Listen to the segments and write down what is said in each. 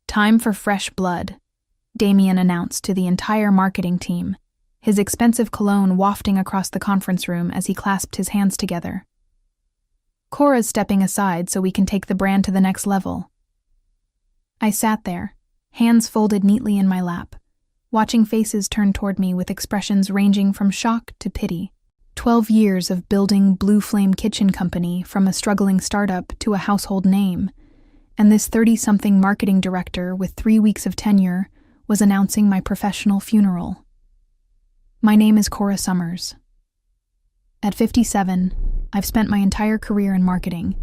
Time for fresh blood, Damien announced to the entire marketing team, his expensive cologne wafting across the conference room as he clasped his hands together. Cora's stepping aside so we can take the brand to the next level. I sat there, hands folded neatly in my lap, watching faces turn toward me with expressions ranging from shock to pity. 12 years of building Blue Flame Kitchen Company from a struggling startup to a household name, and this 30-something marketing director with 3 weeks of tenure was announcing my professional funeral. My name is Cora Summers. At 57, I've spent my entire career in marketing,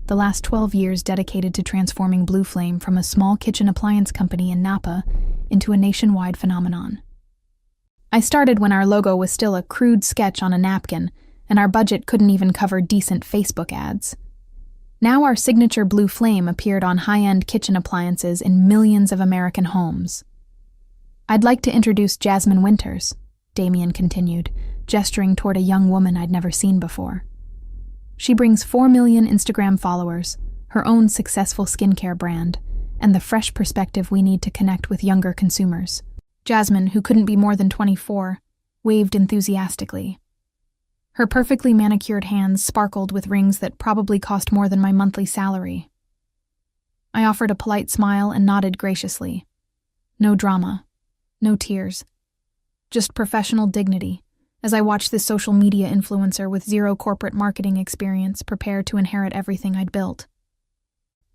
the last 12 years dedicated to transforming Blue Flame from a small kitchen appliance company in Napa into a nationwide phenomenon. I started when our logo was still a crude sketch on a napkin, and our budget couldn't even cover decent Facebook ads. Now our signature Blue Flame appeared on high-end kitchen appliances in millions of American homes. I'd like to introduce Jasmine Winters, Damien continued, gesturing toward a young woman I'd never seen before. She brings 4 million Instagram followers, her own successful skincare brand, and the fresh perspective we need to connect with younger consumers. Jasmine, who couldn't be more than 24, waved enthusiastically. Her perfectly manicured hands sparkled with rings that probably cost more than my monthly salary. I offered a polite smile and nodded graciously. No drama, no tears, just professional dignity, as I watched this social media influencer with zero corporate marketing experience prepare to inherit everything I'd built.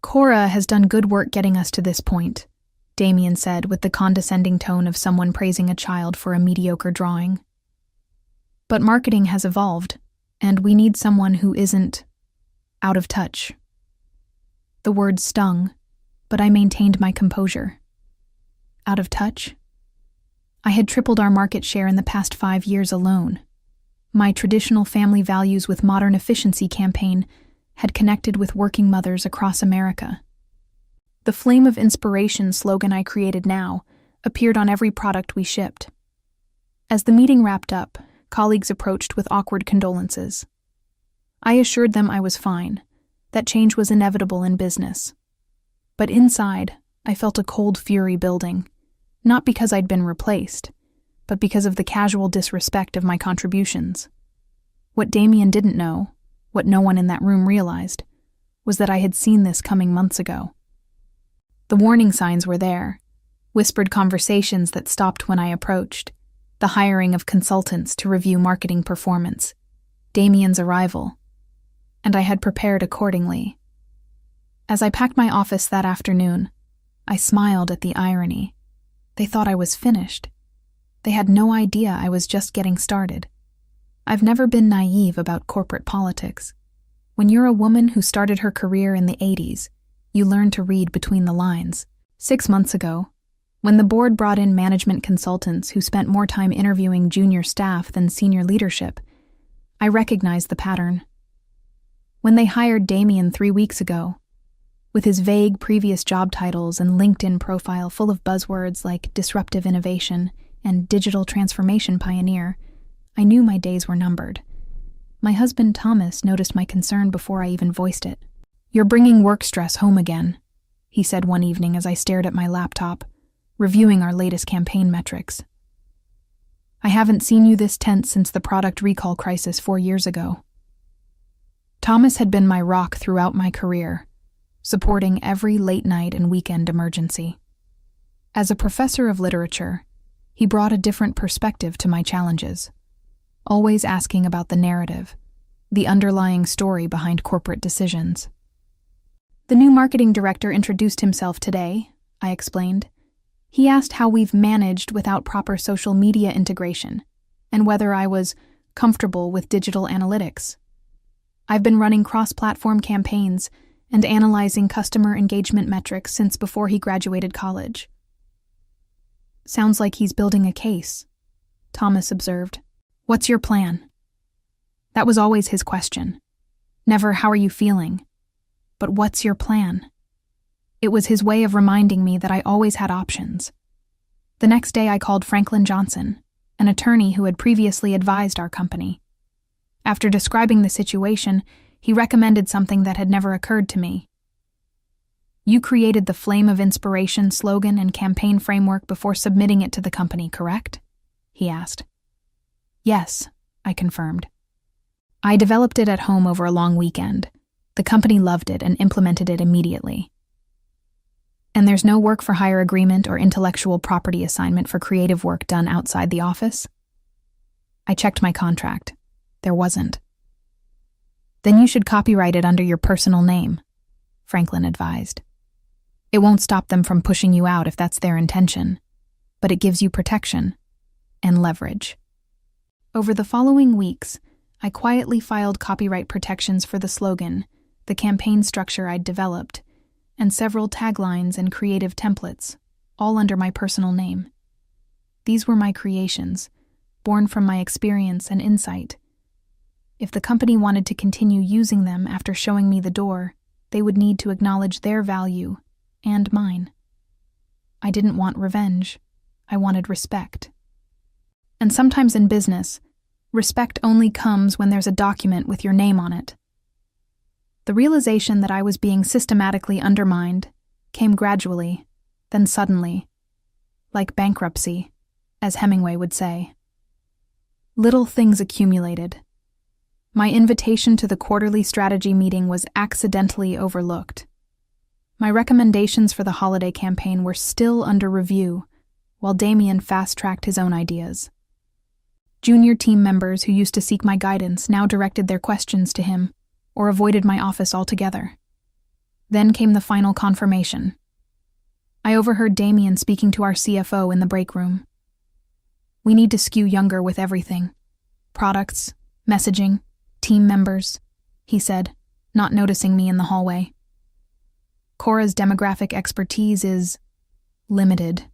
Cora has done good work getting us to this point, Damien said with the condescending tone of someone praising a child for a mediocre drawing. But marketing has evolved, and we need someone who isn't out of touch. The words stung, but I maintained my composure. Out of touch? I had tripled our market share in the past 5 years alone. My traditional family values with modern efficiency campaign had connected with working mothers across America. The Flame of Inspiration slogan I created now appeared on every product we shipped. As the meeting wrapped up, colleagues approached with awkward condolences. I assured them I was fine, that change was inevitable in business. But inside, I felt a cold fury building, not because I'd been replaced, but because of the casual disrespect of my contributions. What Damien didn't know, what no one in that room realized, was that I had seen this coming months ago. The warning signs were there, whispered conversations that stopped when I approached, the hiring of consultants to review marketing performance, Damien's arrival, and I had prepared accordingly. As I packed my office that afternoon, I smiled at the irony. They thought I was finished. They had no idea I was just getting started. I've never been naive about corporate politics. When you're a woman who started her career in the 80s, you learn to read between the lines. 6 months ago, when the board brought in management consultants who spent more time interviewing junior staff than senior leadership, I recognized the pattern. When they hired Damien 3 weeks ago, with his vague previous job titles and LinkedIn profile full of buzzwords like disruptive innovation and digital transformation pioneer, I knew my days were numbered. My husband Thomas noticed my concern before I even voiced it. "You're bringing work stress home again," he said one evening as I stared at my laptop, reviewing our latest campaign metrics. "I haven't seen you this tense since the product recall crisis 4 years ago." Thomas had been my rock throughout my career, supporting every late night and weekend emergency. As a professor of literature, he brought a different perspective to my challenges, always asking about the narrative, the underlying story behind corporate decisions. "The new marketing director introduced himself today," I explained. "He asked how we've managed without proper social media integration, and whether I was comfortable with digital analytics. I've been running cross-platform campaigns and analyzing customer engagement metrics since before he graduated college." "Sounds like he's building a case," Thomas observed. "What's your plan?" That was always his question. Never, "How are you feeling?" but "What's your plan?" It was his way of reminding me that I always had options. The next day I called Franklin Johnson, an attorney who had previously advised our company. After describing the situation, he recommended something that had never occurred to me. You created the Flame of Inspiration slogan and campaign framework before submitting it to the company, correct? He asked. Yes, I confirmed. I developed it at home over a long weekend. The company loved it and implemented it immediately. And there's no work for hire agreement or intellectual property assignment for creative work done outside the office? I checked my contract. There wasn't. Then you should copyright it under your personal name, Franklin advised. It won't stop them from pushing you out if that's their intention, but it gives you protection and leverage. Over the following weeks, I quietly filed copyright protections for the slogan, the campaign structure I'd developed, and several taglines and creative templates, all under my personal name. These were my creations, born from my experience and insight. If the company wanted to continue using them after showing me the door, they would need to acknowledge their value and mine. I didn't want revenge. I wanted respect. And sometimes in business, respect only comes when there's a document with your name on it. The realization that I was being systematically undermined came gradually, then suddenly, like bankruptcy, as Hemingway would say. Little things accumulated. My invitation to the quarterly strategy meeting was accidentally overlooked. My recommendations for the holiday campaign were still under review, while Damien fast-tracked his own ideas. Junior team members who used to seek my guidance now directed their questions to him, or avoided my office altogether. Then came the final confirmation. I overheard Damien speaking to our CFO in the break room. We need to skew younger with everything. Products, messaging, team members, he said, not noticing me in the hallway. Cora's demographic expertise is limited.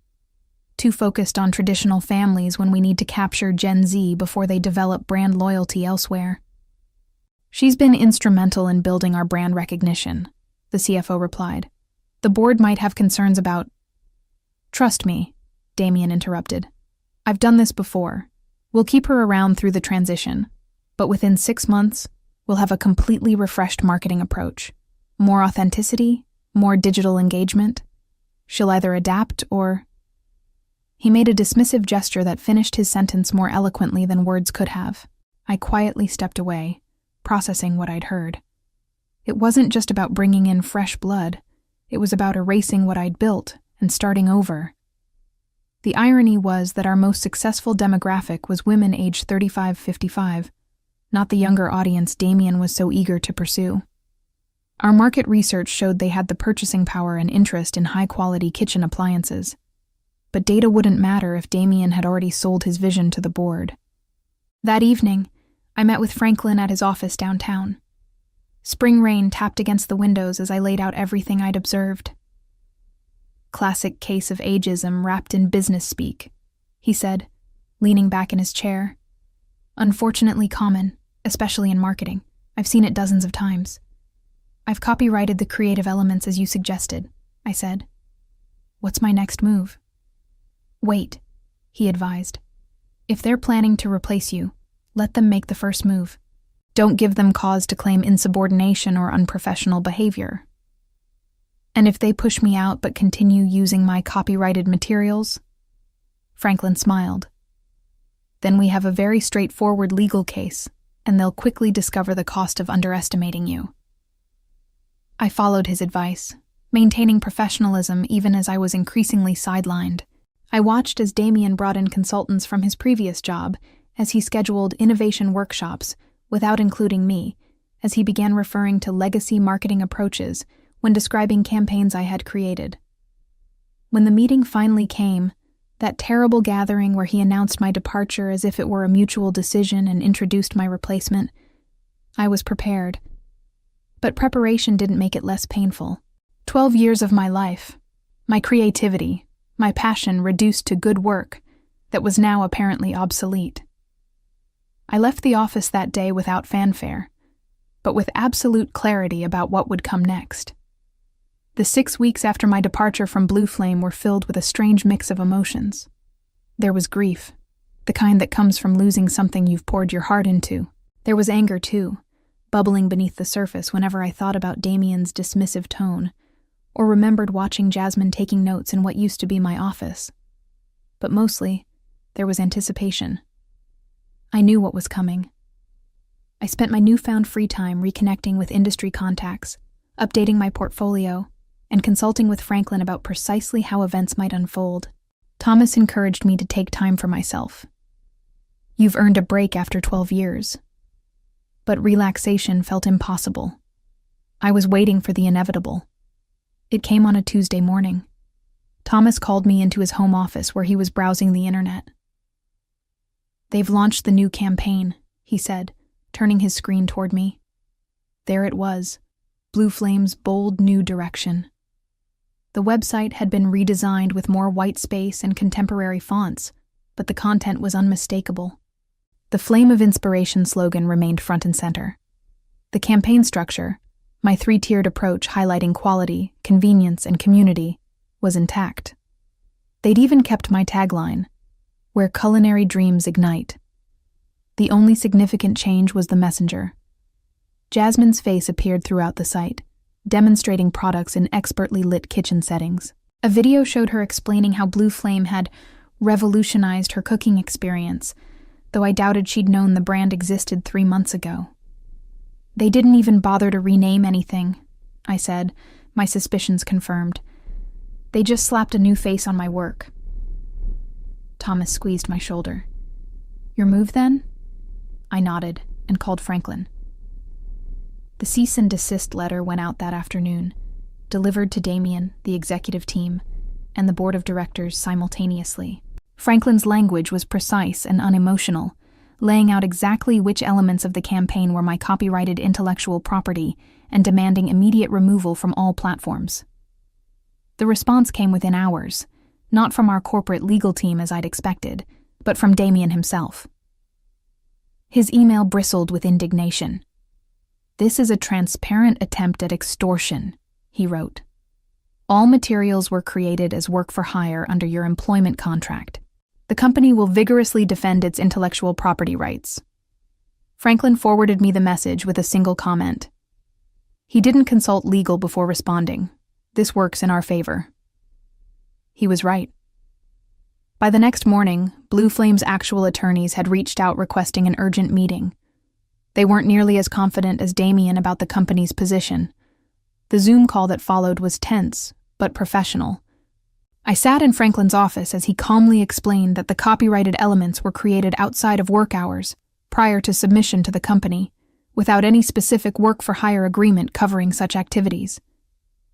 Too focused on traditional families when we need to capture Gen Z before they develop brand loyalty elsewhere. She's been instrumental in building our brand recognition, the CFO replied. The board might have concerns about... Trust me, Damien interrupted. I've done this before. We'll keep her around through the transition, but within 6 months, we'll have a completely refreshed marketing approach. More authenticity, more digital engagement. She'll either adapt or... He made a dismissive gesture that finished his sentence more eloquently than words could have. I quietly stepped away, processing what I'd heard. It wasn't just about bringing in fresh blood. It was about erasing what I'd built and starting over. The irony was that our most successful demographic was women aged 35-55, not the younger audience Damien was so eager to pursue. Our market research showed they had the purchasing power and interest in high-quality kitchen appliances. But data wouldn't matter if Damien had already sold his vision to the board. That evening, I met with Franklin at his office downtown. Spring rain tapped against the windows as I laid out everything I'd observed. Classic case of ageism wrapped in business speak, he said, leaning back in his chair. Unfortunately common, especially in marketing. I've seen it dozens of times. I've copyrighted the creative elements as you suggested, I said. What's my next move? Wait, he advised. If they're planning to replace you, let them make the first move. Don't give them cause to claim insubordination or unprofessional behavior. And if they push me out but continue using my copyrighted materials? Franklin smiled. Then we have a very straightforward legal case, and they'll quickly discover the cost of underestimating you. I followed his advice, maintaining professionalism even as I was increasingly sidelined. I watched as Damien brought in consultants from his previous job, as he scheduled innovation workshops without including me, as he began referring to legacy marketing approaches when describing campaigns I had created. When the meeting finally came, that terrible gathering where he announced my departure as if it were a mutual decision and introduced my replacement, I was prepared. But preparation didn't make it less painful. 12 years of my life, my creativity, my passion reduced to good work that was now apparently obsolete. I left the office that day without fanfare, but with absolute clarity about what would come next. The 6 weeks after my departure from Blue Flame were filled with a strange mix of emotions. There was grief, the kind that comes from losing something you've poured your heart into. There was anger, too, bubbling beneath the surface whenever I thought about Damien's dismissive tone, or remembered watching Jasmine taking notes in what used to be my office. But mostly, there was anticipation. I knew what was coming. I spent my newfound free time reconnecting with industry contacts, updating my portfolio, and consulting with Franklin about precisely how events might unfold. Thomas encouraged me to take time for myself. "You've earned a break after 12 years. But relaxation felt impossible. I was waiting for the inevitable. It came on a Tuesday morning. Thomas called me into his home office where he was browsing the internet. "They've launched the new campaign," he said, turning his screen toward me. There it was, Blue Flame's bold new direction. The website had been redesigned with more white space and contemporary fonts, but the content was unmistakable. The Flame of Inspiration slogan remained front and center. The campaign structure, my 3-tiered approach highlighting quality, convenience, and community, was intact. They'd even kept my tagline, "Where culinary dreams ignite." The only significant change was the messenger. Jasmine's face appeared throughout the site, demonstrating products in expertly lit kitchen settings. A video showed her explaining how Blue Flame had revolutionized her cooking experience, though I doubted she'd known the brand existed 3 months ago. "They didn't even bother to rename anything," I said, my suspicions confirmed. "They just slapped a new face on my work." Thomas squeezed my shoulder. "Your move, then?" I nodded and called Franklin. The cease and desist letter went out that afternoon, delivered to Damien, the executive team, and the board of directors simultaneously. Franklin's language was precise and unemotional, laying out exactly which elements of the campaign were my copyrighted intellectual property and demanding immediate removal from all platforms. The response came within hours, not from our corporate legal team as I'd expected, but from Damien himself. His email bristled with indignation. "This is a transparent attempt at extortion," he wrote. "All materials were created as work for hire under your employment contract. The company will vigorously defend its intellectual property rights." Franklin forwarded me the message with a single comment. He didn't consult legal before responding. "This works in our favor." He was right. By the next morning, Blue Flame's actual attorneys had reached out requesting an urgent meeting. They weren't nearly as confident as Damien about the company's position. The Zoom call that followed was tense, but professional. I sat in Franklin's office as he calmly explained that the copyrighted elements were created outside of work hours, prior to submission to the company, without any specific work-for-hire agreement covering such activities.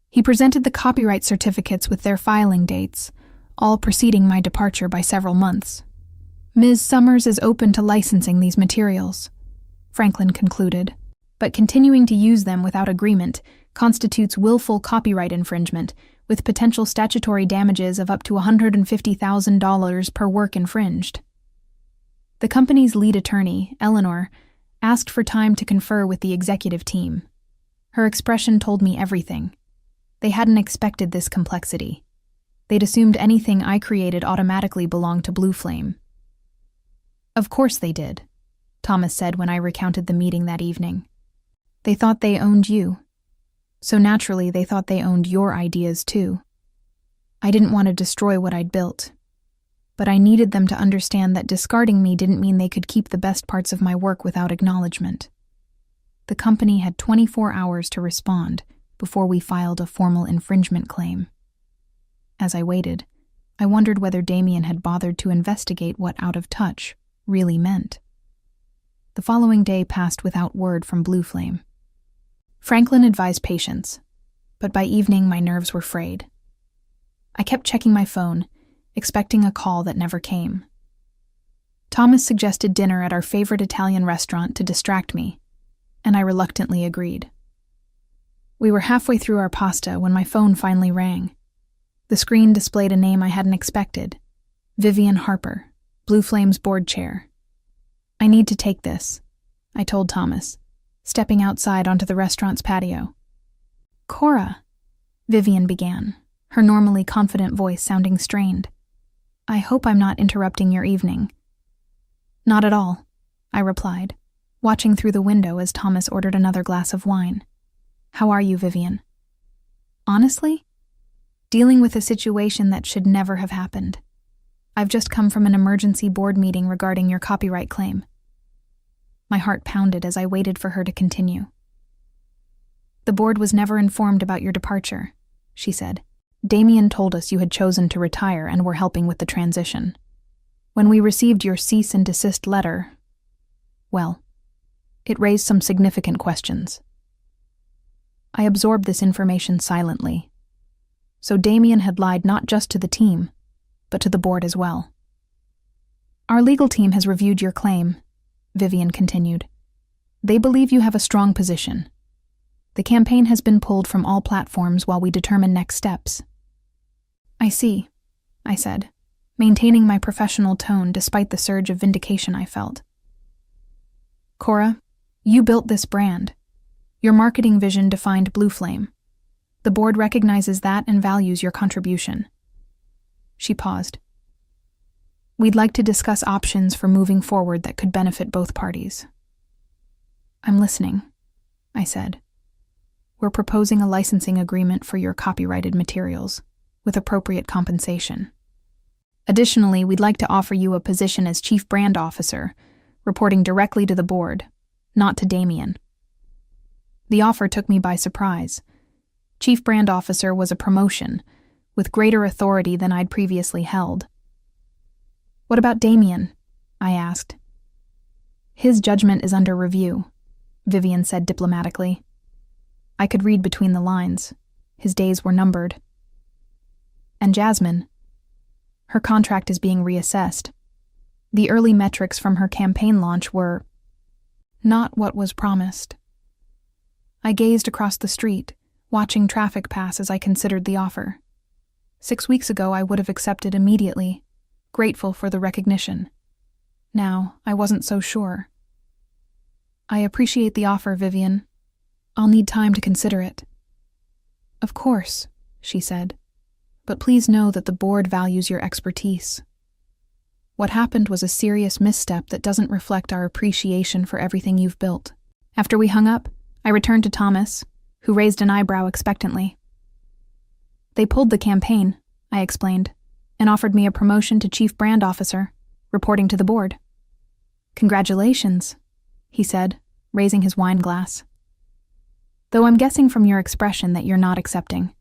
He presented the copyright certificates with their filing dates, all preceding my departure by several months. "Ms. Summers is open to licensing these materials," Franklin concluded, "but continuing to use them without agreement constitutes willful copyright infringement, with potential statutory damages of up to $150,000 per work infringed." The company's lead attorney, Eleanor, asked for time to confer with the executive team. Her expression told me everything. They hadn't expected this complexity. They'd assumed anything I created automatically belonged to Blue Flame. "Of course they did," Thomas said when I recounted the meeting that evening. "They thought they owned you. So naturally, they thought they owned your ideas too. I didn't want to destroy what I'd built. But I needed them to understand that discarding me didn't mean they could keep the best parts of my work without acknowledgement." The company had 24 hours to respond before we filed a formal infringement claim. As I waited, I wondered whether Damien had bothered to investigate what out of touch really meant. The following day passed without word from Blue Flame. Franklin advised patience, but by evening my nerves were frayed. I kept checking my phone, expecting a call that never came. Thomas suggested dinner at our favorite Italian restaurant to distract me, and I reluctantly agreed. We were halfway through our pasta when my phone finally rang. The screen displayed a name I hadn't expected, Vivian Harper, Blue Flame's board chair. "I need to take this," I told Thomas, stepping outside onto the restaurant's patio. "Cora," Vivian began, her normally confident voice sounding strained. "I hope I'm not interrupting your evening." "Not at all," I replied, watching through the window as Thomas ordered another glass of wine. "How are you, Vivian?" "Honestly, dealing with a situation that should never have happened. I've just come from an emergency board meeting regarding your copyright claim. My heart pounded as I waited for her to continue. The board was never informed about your departure, she said. Damien told us you had chosen to retire and were helping with the transition. When we received your cease and desist letter, well, it raised some significant questions. I absorbed this information silently. So Damien had lied not just to the team, but to the board as well. Our legal team has reviewed your claim, Vivian continued. They believe you have a strong position. The campaign has been pulled from all platforms while we determine next steps. I see, I said, maintaining my professional tone despite the surge of vindication I felt. Cora, you built this brand. Your marketing vision defined Blue Flame. The board recognizes that and values your contribution. She paused. We'd like to discuss options for moving forward that could benefit both parties. I'm listening, I said. We're proposing a licensing agreement for your copyrighted materials, with appropriate compensation. Additionally, we'd like to offer you a position as Chief Brand Officer, reporting directly to the board, not to Damien. The offer took me by surprise. Chief Brand Officer was a promotion, with greater authority than I'd previously held. What about Damien? I asked. His judgment is under review, Vivian said diplomatically. I could read between the lines. His days were numbered. And Jasmine? Her contract is being reassessed. The early metrics from her campaign launch were not what was promised. I gazed across the street, watching traffic pass as I considered the offer. 6 weeks ago, I would have accepted immediately, grateful for the recognition. Now, I wasn't so sure. I appreciate the offer, Vivian. I'll need time to consider it. Of course, she said, but please know that the board values your expertise. What happened was a serious misstep that doesn't reflect our appreciation for everything you've built. After we hung up, I returned to Thomas, who raised an eyebrow expectantly. They pulled the campaign, I explained, and offered me a promotion to Chief Brand Officer, reporting to the board. Congratulations, he said, raising his wine glass. Though I'm guessing from your expression that you're not accepting.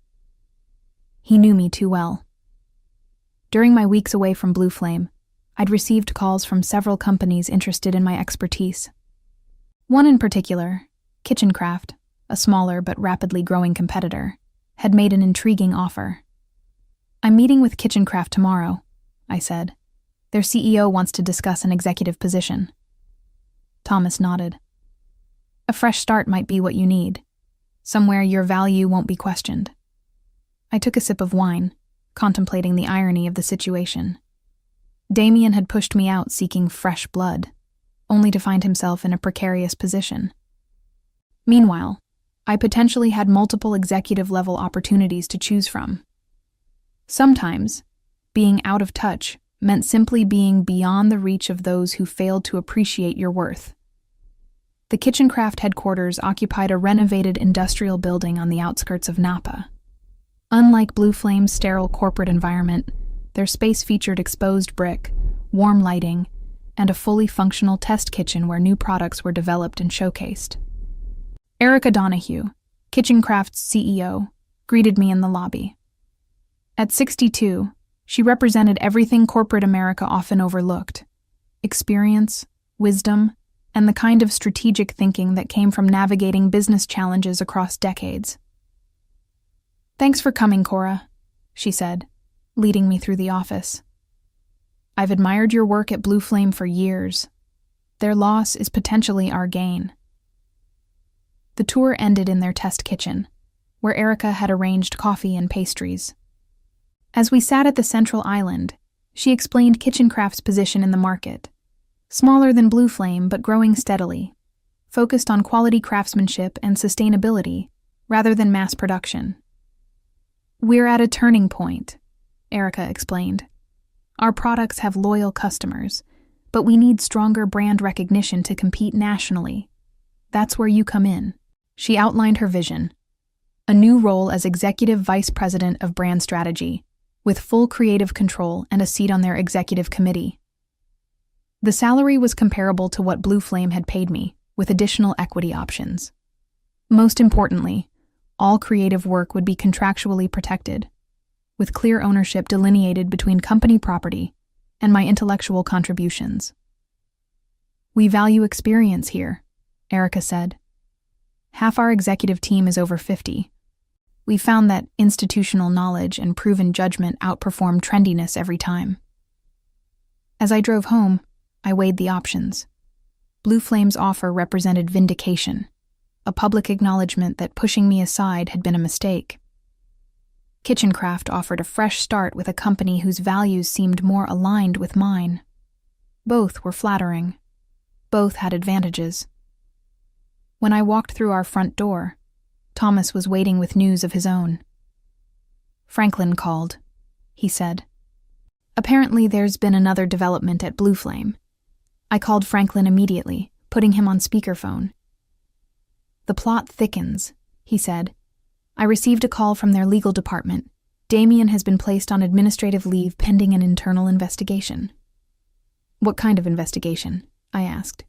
He knew me too well. During my weeks away from Blue Flame, I'd received calls from several companies interested in my expertise. One in particular, KitchenCraft, a smaller but rapidly growing competitor, had made an intriguing offer. I'm meeting with KitchenCraft tomorrow, I said. Their CEO wants to discuss an executive position. Thomas nodded. A fresh start might be what you need. Somewhere your value won't be questioned. I took a sip of wine, contemplating the irony of the situation. Damien had pushed me out seeking fresh blood, only to find himself in a precarious position. Meanwhile, I potentially had multiple executive-level opportunities to choose from. Sometimes, being out of touch meant simply being beyond the reach of those who failed to appreciate your worth. The KitchenCraft headquarters occupied a renovated industrial building on the outskirts of Napa. Unlike Blue Flame's sterile corporate environment, their space featured exposed brick, warm lighting, and a fully functional test kitchen where new products were developed and showcased. Erica Donahue, KitchenCraft's CEO, greeted me in the lobby. At 62, she represented everything corporate America often overlooked: experience, wisdom, and the kind of strategic thinking that came from navigating business challenges across decades. Thanks for coming, Cora, she said, leading me through the office. I've admired your work at Blue Flame for years. Their loss is potentially our gain. The tour ended in their test kitchen, where Erica had arranged coffee and pastries. As we sat at the central island, she explained KitchenCraft's position in the market. Smaller than Blue Flame, but growing steadily, focused on quality craftsmanship and sustainability rather than mass production. We're at a turning point, Erica explained. Our products have loyal customers, but we need stronger brand recognition to compete nationally. That's where you come in. She outlined her vision: a new role as Executive Vice President of Brand Strategy, with full creative control and a seat on their executive committee. The salary was comparable to what Blue Flame had paid me, with additional equity options. Most importantly, all creative work would be contractually protected, with clear ownership delineated between company property and my intellectual contributions. "We value experience here," Erica said. "Half our executive team is over 50. We found that institutional knowledge and proven judgment outperform trendiness every time." As I drove home, I weighed the options. Blue Flame's offer represented vindication, a public acknowledgement that pushing me aside had been a mistake. Kitchencraft offered a fresh start with a company whose values seemed more aligned with mine. Both were flattering. Both had advantages. When I walked through our front door, Thomas was waiting with news of his own. "Franklin called," he said. "Apparently there's been another development at Blue Flame." I called Franklin immediately, putting him on speakerphone. "The plot thickens," he said. "I received a call from their legal department. Damien has been placed on administrative leave pending an internal investigation." "What kind of investigation?" I asked.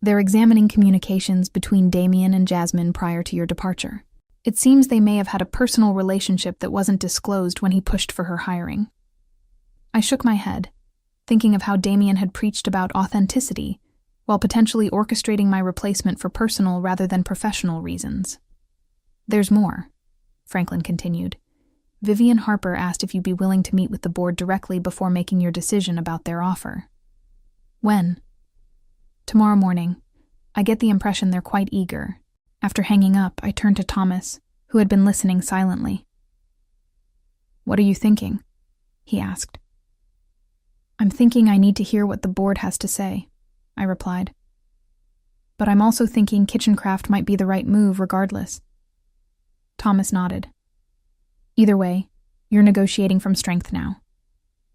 "They're examining communications between Damien and Jasmine prior to your departure. It seems they may have had a personal relationship that wasn't disclosed when he pushed for her hiring." I shook my head, thinking of how Damien had preached about authenticity, while potentially orchestrating my replacement for personal rather than professional reasons. "There's more," Franklin continued. "Vivian Harper asked if you'd be willing to meet with the board directly before making your decision about their offer." "When?" "Tomorrow morning. I get the impression they're quite eager." After hanging up, I turned to Thomas, who had been listening silently. "What are you thinking?" he asked. "I'm thinking I need to hear what the board has to say," I replied. "But I'm also thinking Kitchencraft might be the right move regardless." Thomas nodded. "Either way, you're negotiating from strength now.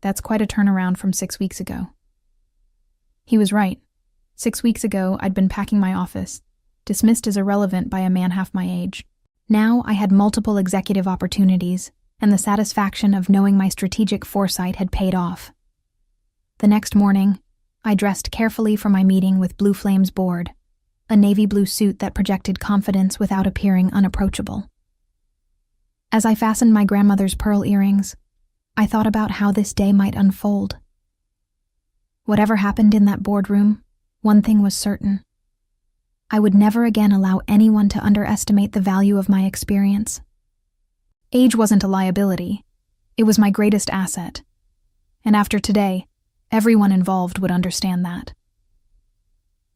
That's quite a turnaround from 6 weeks ago." He was right. 6 weeks ago, I'd been packing my office, dismissed as irrelevant by a man half my age. Now I had multiple executive opportunities, and the satisfaction of knowing my strategic foresight had paid off. The next morning, I dressed carefully for my meeting with Blue Flame's board, a navy blue suit that projected confidence without appearing unapproachable. As I fastened my grandmother's pearl earrings, I thought about how this day might unfold. Whatever happened in that boardroom, one thing was certain. I would never again allow anyone to underestimate the value of my experience. Age wasn't a liability. It was my greatest asset. And after today, everyone involved would understand that.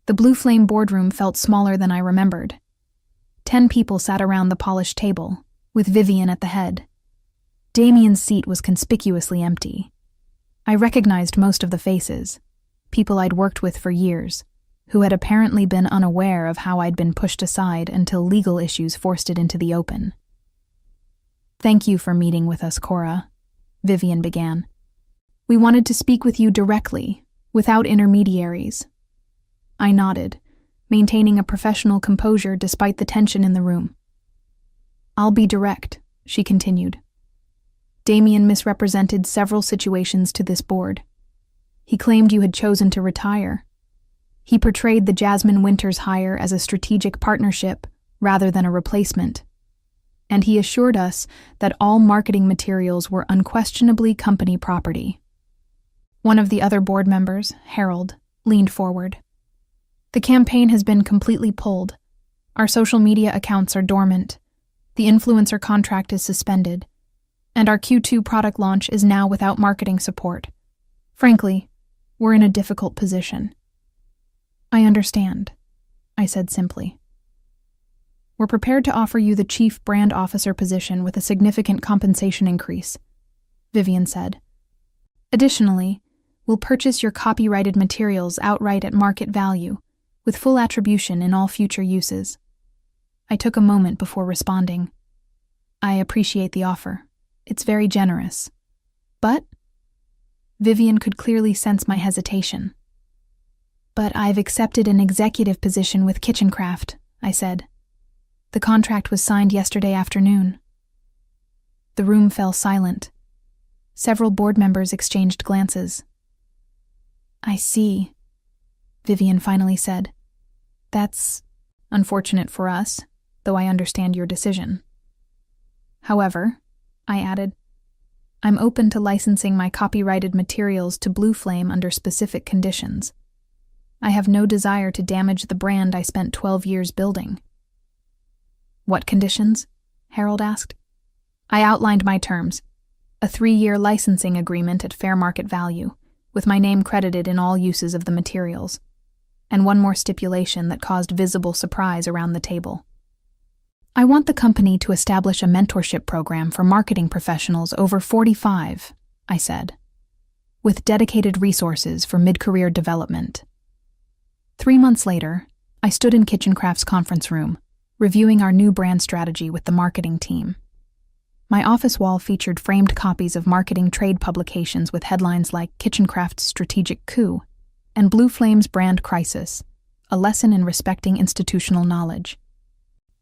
The Blue Flame boardroom felt smaller than I remembered. 10 people sat around the polished table, with Vivian at the head. Damien's seat was conspicuously empty. I recognized most of the faces, people I'd worked with for years, who had apparently been unaware of how I'd been pushed aside until legal issues forced it into the open. "Thank you for meeting with us, Cora," Vivian began. "We wanted to speak with you directly, without intermediaries." I nodded, maintaining a professional composure despite the tension in the room. "I'll be direct," she continued. "Damien misrepresented several situations to this board. He claimed you had chosen to retire. He portrayed the Jasmine Winters hire as a strategic partnership rather than a replacement. And he assured us that all marketing materials were unquestionably company property." One of the other board members, Harold, leaned forward. "The campaign has been completely pulled. Our social media accounts are dormant. The influencer contract is suspended. And our Q2 product launch is now without marketing support. Frankly, we're in a difficult position." "I understand," I said simply. "We're prepared to offer you the Chief Brand Officer position with a significant compensation increase," Vivian said. "Additionally, we'll purchase your copyrighted materials outright at market value, with full attribution in all future uses." I took a moment before responding. "I appreciate the offer. It's very generous. But?" Vivian could clearly sense my hesitation. "But I've accepted an executive position with Kitchencraft," I said. The contract was signed yesterday afternoon. The room fell silent. Several board members exchanged glances. I see, Vivian finally said. That's unfortunate for us, though I understand your decision. However, I added, I'm open to licensing my copyrighted materials to Blue Flame under specific conditions. I have no desire to damage the brand I spent 12 years building. What conditions? Harold asked. I outlined my terms. A 3-year licensing agreement at fair market value, with my name credited in all uses of the materials, and one more stipulation that caused visible surprise around the table. I want the company to establish a mentorship program for marketing professionals over 45, I said, with dedicated resources for mid-career development. 3 months later, I stood in Kitchencraft's conference room, reviewing our new brand strategy with the marketing team. My office wall featured framed copies of marketing trade publications with headlines like Kitchencraft's Strategic Coup and Blue Flame's Brand Crisis, a lesson in respecting institutional knowledge.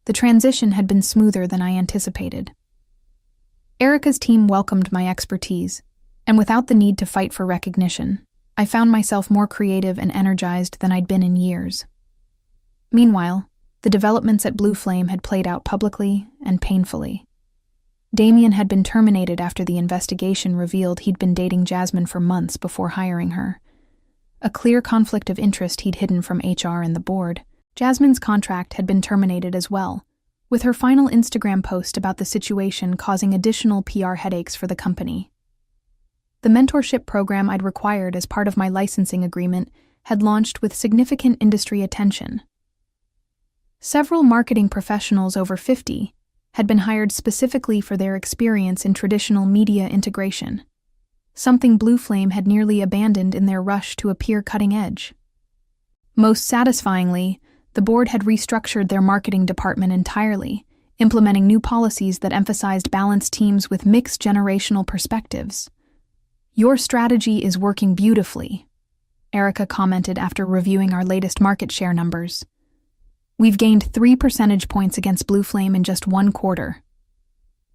The transition had been smoother than I anticipated. Erica's team welcomed my expertise, and without the need to fight for recognition, I found myself more creative and energized than I'd been in years. Meanwhile, the developments at Blue Flame had played out publicly and painfully. Damien had been terminated after the investigation revealed he'd been dating Jasmine for months before hiring her. A clear conflict of interest he'd hidden from HR and the board. Jasmine's contract had been terminated as well, with her final Instagram post about the situation causing additional PR headaches for the company. The mentorship program I'd required as part of my licensing agreement had launched with significant industry attention. Several marketing professionals over 50 had been hired specifically for their experience in traditional media integration, something Blue Flame had nearly abandoned in their rush to appear cutting edge. Most satisfyingly, the board had restructured their marketing department entirely, implementing new policies that emphasized balanced teams with mixed generational perspectives. Your strategy is working beautifully, Erica commented after reviewing our latest market share numbers. We've gained 3 percentage points against Blue Flame in just 1 quarter.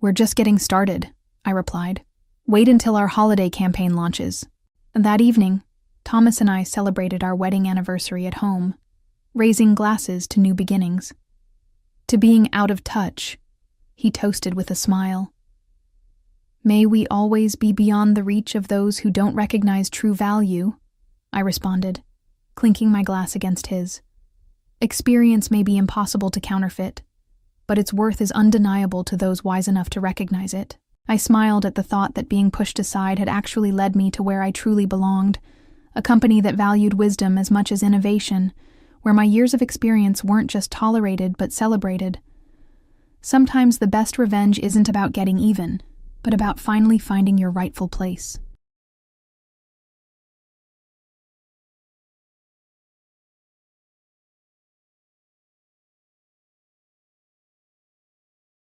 We're just getting started, I replied. Wait until our holiday campaign launches. That evening, Thomas and I celebrated our wedding anniversary at home, raising glasses to new beginnings. To being out of touch, he toasted with a smile. May we always be beyond the reach of those who don't recognize true value, I responded, clinking my glass against his. Experience may be impossible to counterfeit, but its worth is undeniable to those wise enough to recognize it. I smiled at the thought that being pushed aside had actually led me to where I truly belonged, a company that valued wisdom as much as innovation, where my years of experience weren't just tolerated but celebrated. Sometimes the best revenge isn't about getting even, but about finally finding your rightful place.